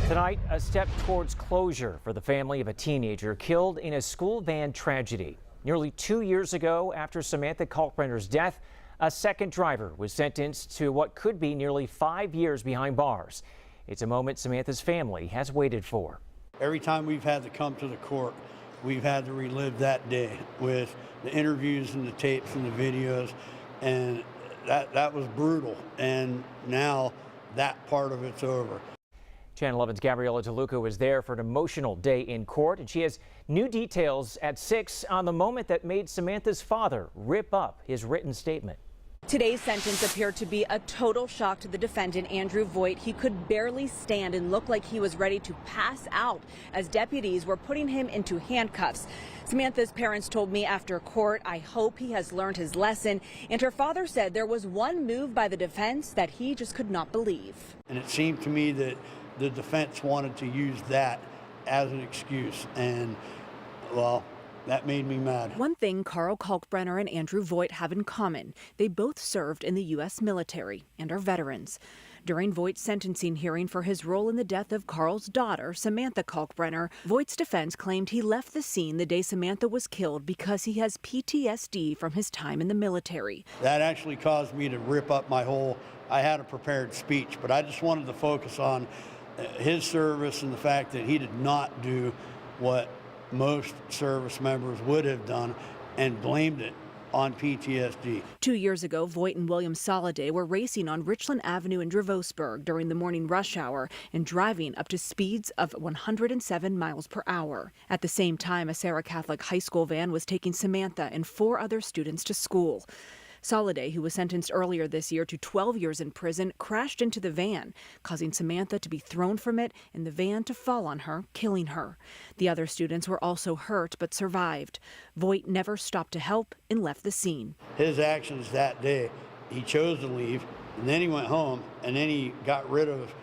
Tonight, a step towards closure for the family of a teenager killed in a school van tragedy. Nearly 2 years ago, after Samantha Kalkbrenner's death, a second driver was sentenced to what could be nearly 5 years behind bars. It's a moment Samantha's family has waited for. Every time we've had to come to the court, we've had to relive that day with the interviews and the tapes and the videos, and that was brutal. And now that part of it's over. Channel 11's Gabriella DeLuca was there for an emotional day in court, and she has new details at 6 on the moment that made Samantha's father rip up his written statement. Today's sentence appeared to be a total shock to the defendant, Andrew Voigt. He could barely stand and looked like he was ready to pass out as deputies were putting him into handcuffs. Samantha's parents told me after court, "I hope he has learned his lesson." And her father said there was one move by the defense that he just could not believe. And it seemed to me that the defense wanted to use that as an excuse, and well, that made me mad. One thing Carl Kalkbrenner and Andrew Voigt have in common: they both served in the U.S. military and are veterans. During Voigt's sentencing hearing for his role in the death of Carl's daughter, Samantha Kalkbrenner, Voigt's defense claimed he left the scene the day Samantha was killed because he has PTSD from his time in the military. That actually caused me to rip up I had a prepared speech, but I just wanted to focus on his service and the fact that he did not do what most service members would have done and blamed it on PTSD. 2 years ago, Voigt and William Soliday were racing on Richland Avenue in Dravosburg during the morning rush hour and driving up to speeds of 107 miles per hour. At the same time, a Sarah Catholic high school van was taking Samantha and 4 other students to school. Soliday, who was sentenced earlier this year to 12 years in prison, crashed into the van, causing Samantha to be thrown from it and the van to fall on her, killing her. The other students were also hurt but survived. Voigt never stopped to help and left the scene. His actions that day, he chose to leave, and then he went home, and then he got rid of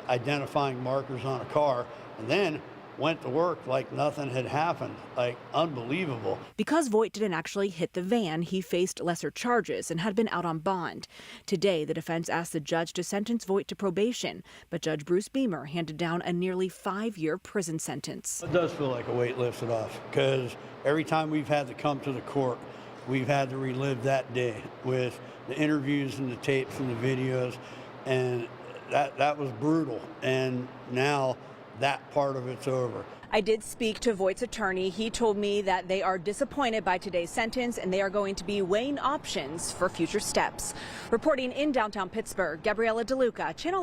identifying markers on a car, and then went to work like nothing had happened. Like, unbelievable. Because Voigt didn't actually hit the van, he faced lesser charges and had been out on bond. Today, the defense asked the judge to sentence Voigt to probation, but Judge Bruce Beamer handed down a nearly 5-year prison sentence. It does feel like a weight lifted off, because every time we've had to come to the court, we've had to relive that day with the interviews and the tapes and the videos, and that was brutal. And now that part of it's over. I did speak to Voigt's attorney. He told me that they are disappointed by today's sentence and they are going to be weighing options for future steps. Reporting in downtown Pittsburgh, Gabriella DeLuca, Channel